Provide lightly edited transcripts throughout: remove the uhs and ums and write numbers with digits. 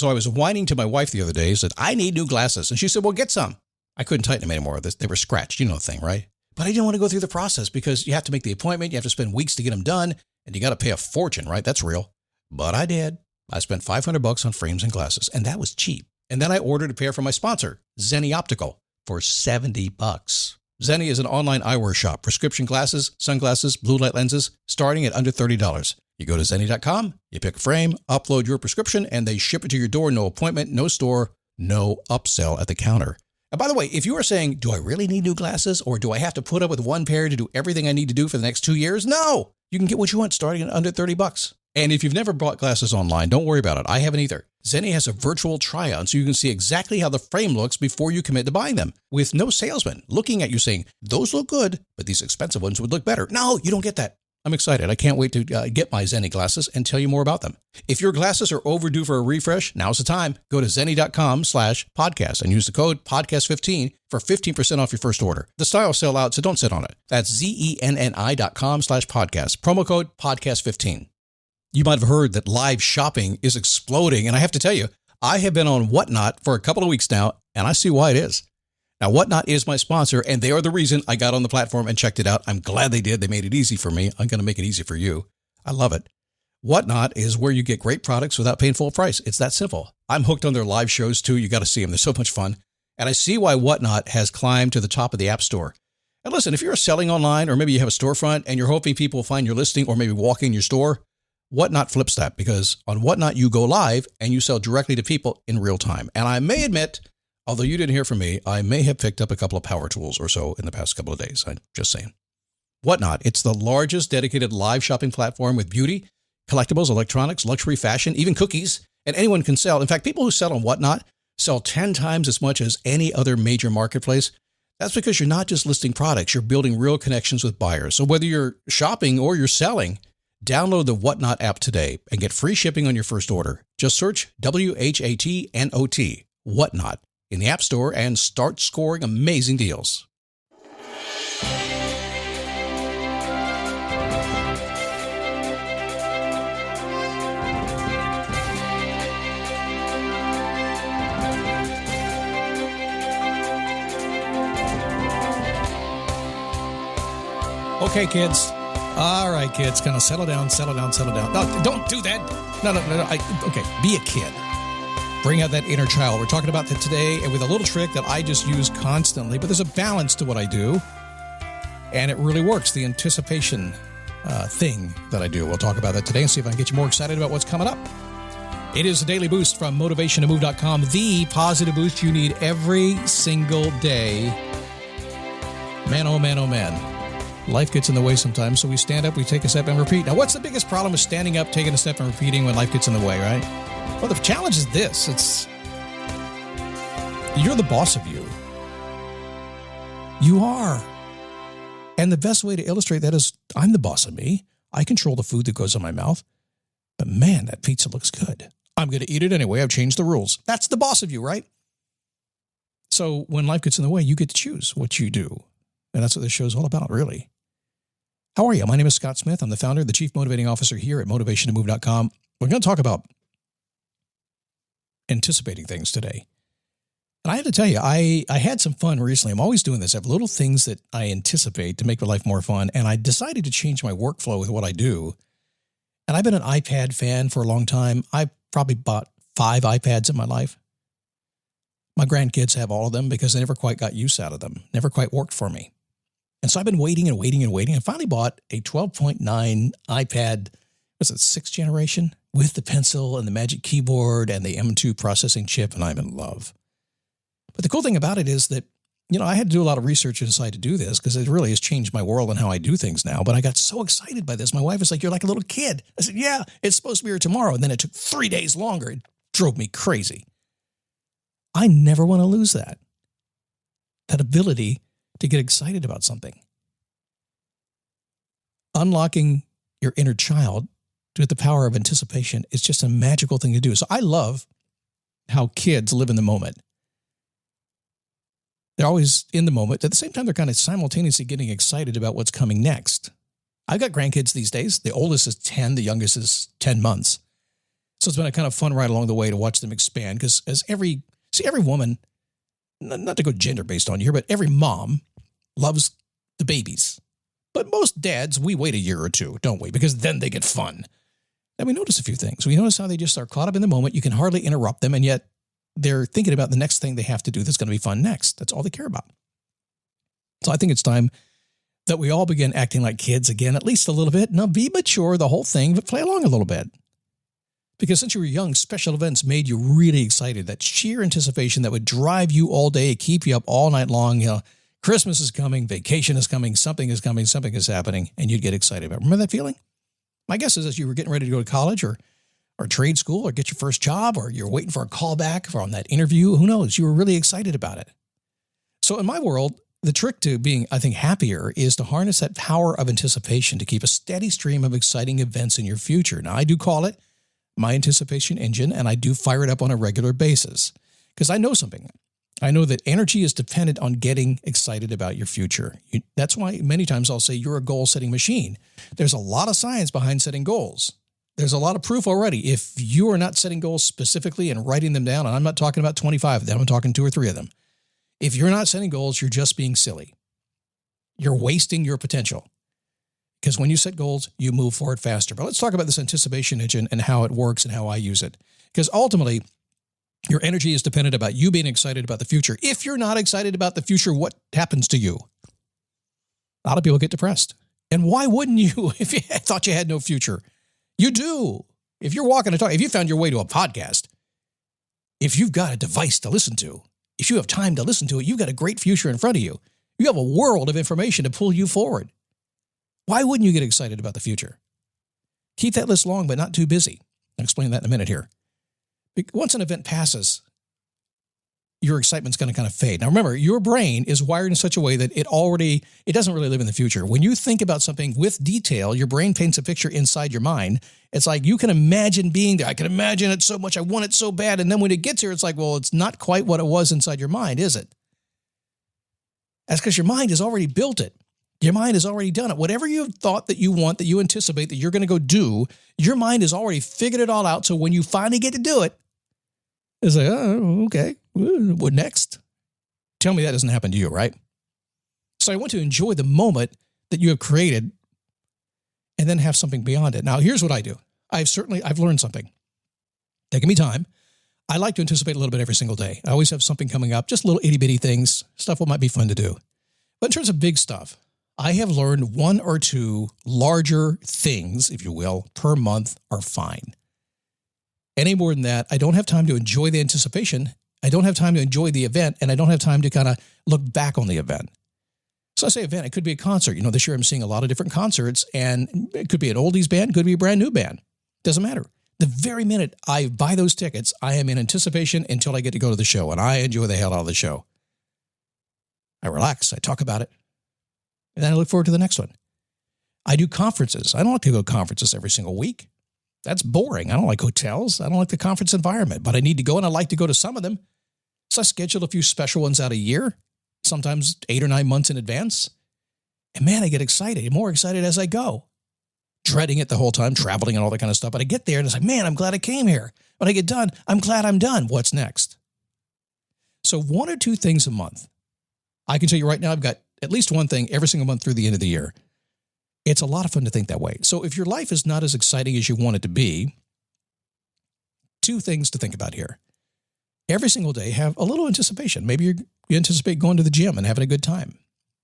So I was whining to my wife the other day, said, I need new glasses. And she said, well, get some. I couldn't tighten them anymore. They were scratched. You know the thing, right? But I didn't want to go through the process because you have to make the appointment. You have to spend weeks to get them done. And you got to pay a fortune, right? That's real. But I did. I spent $500 on frames and glasses, and that was cheap. And then I ordered a pair from my sponsor, Zenni Optical, for $70. Zenni is an online eyewear shop. Prescription glasses, sunglasses, blue light lenses, starting at under $30. You go to Zenni.com, you pick a frame, upload your prescription, and they ship it to your door. No appointment, no store, no upsell at the counter. And by the way, if you are saying, do I really need new glasses, or do I have to put up with one pair to do everything I need to do for the next 2 years? No! You can get what you want starting at under $30. And if you've never bought glasses online, don't worry about it. I haven't either. Zenni has a virtual try-on, so you can see exactly how the frame looks before you commit to buying them, with no salesman looking at you saying, those look good, but these expensive ones would look better. No, you don't get that. I'm excited. I can't wait to get my Zenni glasses and tell you more about them. If your glasses are overdue for a refresh, now's the time. Go to Zenni.com/podcast and use the code podcast15 for 15% off your first order. The styles sell out, so don't sit on it. That's Zenni.com/podcast. Promo code podcast15. You might have heard that live shopping is exploding. And I have to tell you, I have been on Whatnot for a couple of weeks now, and I see why it is. Now, Whatnot is my sponsor, and they are the reason I got on the platform and checked it out. I'm glad they did. They made it easy for me. I'm going to make it easy for you. I love it. Whatnot is where you get great products without paying full price. It's that simple. I'm hooked on their live shows, too. You got to see them. They're so much fun. And I see why Whatnot has climbed to the top of the App Store. And listen, if you're selling online, or maybe you have a storefront and you're hoping people will find your listing or maybe walk in your store, Whatnot flips that, because on Whatnot, you go live and you sell directly to people in real time. And I may admit, although you didn't hear from me, I may have picked up a couple of power tools or so in the past couple of days. I'm just saying. Whatnot, it's the largest dedicated live shopping platform with beauty, collectibles, electronics, luxury, fashion, even cookies, and anyone can sell. In fact, people who sell on Whatnot sell 10 times as much as any other major marketplace. That's because you're not just listing products, you're building real connections with buyers. So whether you're shopping or you're selling, download the Whatnot app today and get free shipping on your first order. Just search WHATNOT, Whatnot, in the App Store and start scoring amazing deals. Okay, kids. All right, kids, kind of settle down. No, don't do that. No. Okay, be a kid. Bring out that inner child. We're talking about that today, and with a little trick that I just use constantly, but there's a balance to what I do, and it really works, the anticipation thing that I do. We'll talk about that today and see if I can get you more excited about what's coming up. It is a daily boost from motivationtomove.com, the positive boost you need every single day. Man, oh man, oh man. Life gets in the way sometimes, so we stand up, we take a step, and repeat. Now, what's the biggest problem with standing up, taking a step, and repeating when life gets in the way, right? Well, the challenge is this. It's you're the boss of you. You are. And the best way to illustrate that is I'm the boss of me. I control the food that goes in my mouth. But man, that pizza looks good. I'm going to eat it anyway. I've changed the rules. That's the boss of you, right? So when life gets in the way, you get to choose what you do. And that's what this show is all about, really. How are you? My name is Scott Smith. I'm the founder, the Chief Motivating Officer here at motivationtomove.com. We're going to talk about anticipating things today. And I have to tell you, I had some fun recently. I'm always doing this. I have little things that I anticipate to make my life more fun. And I decided to change my workflow with what I do. And I've been an iPad fan for a long time. I've probably bought 5 iPads in my life. My grandkids have all of them because I never quite got use out of them. Never quite worked for me. And so I've been waiting. I finally bought a 12.9 iPad, what's it, 6th generation, with the pencil and the Magic Keyboard and the M2 processing chip, and I'm in love. But the cool thing about it is that, I had to do a lot of research to decide to do this because it really has changed my world and how I do things now. But I got so excited by this. My wife was like, you're like a little kid. I said, yeah, it's supposed to be here tomorrow. And then it took 3 days longer. It drove me crazy. I never want to lose that ability to get excited about something. Unlocking your inner child with the power of anticipation is just a magical thing to do. So I love how kids live in the moment. They're always in the moment. At the same time, they're kind of simultaneously getting excited about what's coming next. I've got grandkids these days. The oldest is 10. The youngest is 10 months. So it's been a kind of fun ride along the way to watch them expand because every woman, not to go gender based on here, but every mom loves the babies. But most dads, we wait a year or two, don't we? Because then they get fun. And we notice a few things. We notice how they just are caught up in the moment. You can hardly interrupt them, and yet they're thinking about the next thing they have to do that's going to be fun next. That's all they care about. So I think it's time that we all begin acting like kids again, at least a little bit. Now, be mature, the whole thing, but play along a little bit. Because since you were young, special events made you really excited. That sheer anticipation that would drive you all day, keep you up all night long. You know, Christmas is coming, vacation is coming, something is coming, something is happening, and you'd get excited about it. Remember that feeling? My guess is as you were getting ready to go to college or trade school or get your first job or you're waiting for a call back from that interview, who knows? You were really excited about it. So in my world, the trick to being, I think, happier is to harness that power of anticipation to keep a steady stream of exciting events in your future. Now, I do call it my anticipation engine, and I do fire it up on a regular basis because I know something. I know that energy is dependent on getting excited about your future. That's why many times I'll say you're a goal-setting machine. There's a lot of science behind setting goals. There's a lot of proof already. If you are not setting goals specifically and writing them down, and I'm not talking about 25 of them, I'm talking 2 or 3 of them. If you're not setting goals, you're just being silly. You're wasting your potential. Because when you set goals, you move forward faster. But let's talk about this anticipation engine and how it works and how I use it. Because ultimately, your energy is dependent about you being excited about the future. If you're not excited about the future, what happens to you? A lot of people get depressed. And why wouldn't you if you thought you had no future? You do. If you're walking a talk, if you found your way to a podcast, if you've got a device to listen to, if you have time to listen to it, you've got a great future in front of you. You have a world of information to pull you forward. Why wouldn't you get excited about the future? Keep that list long, but not too busy. I'll explain that in a minute here. Once an event passes, your excitement's going to kind of fade. Now remember, your brain is wired in such a way that it doesn't really live in the future. When you think about something with detail, your brain paints a picture inside your mind. It's like you can imagine being there. I can imagine it so much. I want it so bad. And then when it gets here, it's like, well, it's not quite what it was inside your mind, is it? That's because your mind has already built it. Your mind has already done it. Whatever you thought that you want, that you anticipate that you're going to go do, your mind has already figured it all out. So when you finally get to do it, it's like, oh, okay, what next? Tell me that doesn't happen to you, right? So I want to enjoy the moment that you have created and then have something beyond it. Now, here's what I do. I've learned something. Taking me time. I like to anticipate a little bit every single day. I always have something coming up, just little itty bitty things, stuff that might be fun to do. But in terms of big stuff, I have learned 1 or 2 larger things, if you will, per month are fine. Any more than that, I don't have time to enjoy the anticipation. I don't have time to enjoy the event, and I don't have time to kind of look back on the event. So I say event, it could be a concert. You know, this year I'm seeing a lot of different concerts, and it could be an oldies band, it could be a brand new band. Doesn't matter. The very minute I buy those tickets, I am in anticipation until I get to go to the show, and I enjoy the hell out of the show. I relax, I talk about it, and then I look forward to the next one. I do conferences. I don't like to go to conferences every single week. That's boring. I don't like hotels. I don't like the conference environment, but I need to go, and I like to go to some of them. So I schedule a few special ones out a year, sometimes 8 or 9 months in advance. And man, I get excited, more excited as I go. Dreading it the whole time, traveling and all that kind of stuff. But I get there and it's like, man, I'm glad I came here. When I get done, I'm glad I'm done. What's next? So 1 or 2 things a month. I can tell you right now, I've got at least one thing every single month through the end of the year. It's a lot of fun to think that way. So if your life is not as exciting as you want it to be, 2 things to think about here. Every single day, have a little anticipation. Maybe you anticipate going to the gym and having a good time.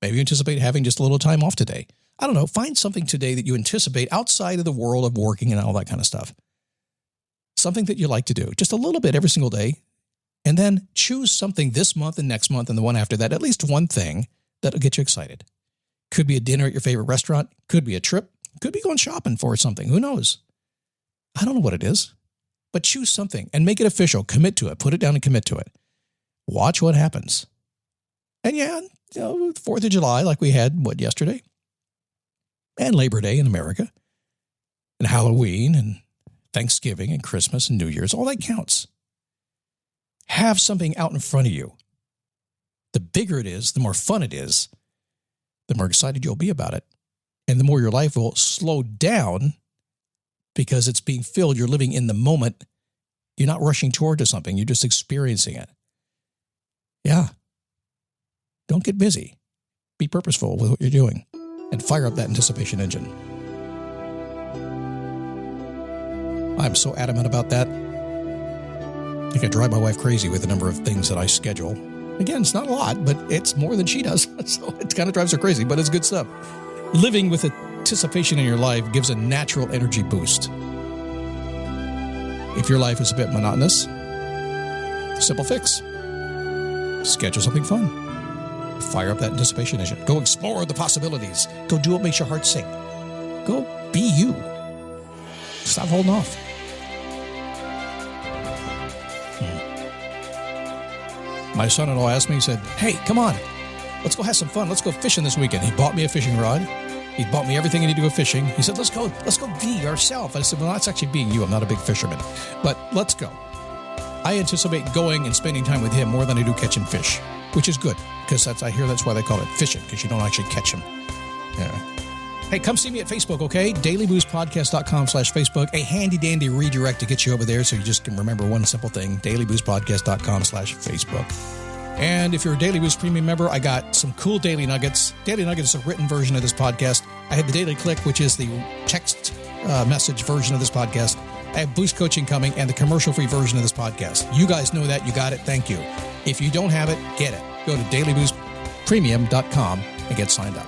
Maybe you anticipate having just a little time off today. I don't know. Find something today that you anticipate outside of the world of working and all that kind of stuff. Something that you like to do, just a little bit every single day. And then choose something this month and next month and the one after that, at least one thing that'll get you excited. Could be a dinner at your favorite restaurant. Could be a trip. Could be going shopping for something. Who knows? I don't know what it is. But choose something and make it official. Commit to it. Put it down and commit to it. Watch what happens. And yeah, 4th of July, like we had, yesterday? And Labor Day in America. And Halloween and Thanksgiving and Christmas and New Year's. All that counts. Have something out in front of you. The bigger it is, the more fun it is, the more excited you'll be about it. And the more your life will slow down because it's being filled. You're living in the moment. You're not rushing toward to something. You're just experiencing it. Yeah. Don't get busy. Be purposeful with what you're doing and fire up that anticipation engine. I'm so adamant about that. I think I drive my wife crazy with the number of things that I schedule. Again, it's not a lot, but it's more than she does. So it kind of drives her crazy, but it's good stuff. Living with anticipation in your life gives a natural energy boost. If your life is a bit monotonous, simple fix. Schedule something fun. Fire up that anticipation engine. Go explore the possibilities. Go do what makes your heart sing. Go be you. Stop holding off. My son-in-law asked me, he said, hey, come on, let's go have some fun. Let's go fishing this weekend. He bought me a fishing rod. He bought me everything I need to go fishing. He said, let's go be ourselves. I said, well, that's actually being you. I'm not a big fisherman, but let's go. I anticipate going and spending time with him more than I do catching fish, which is good because I hear that's why they call it fishing, because you don't actually catch them. Yeah. Hey, come see me at Facebook, okay? dailyboostpodcast.com/Facebook. A handy-dandy redirect to get you over there so you just can remember one simple thing, dailyboostpodcast.com/Facebook. And if you're a Daily Boost Premium member, I got some cool Daily Nuggets. Daily Nuggets is a written version of this podcast. I have the Daily Click, which is the text message version of this podcast. I have Boost Coaching coming and the commercial-free version of this podcast. You guys know that. You got it. Thank you. If you don't have it, get it. Go to dailyboostpremium.com and get signed up.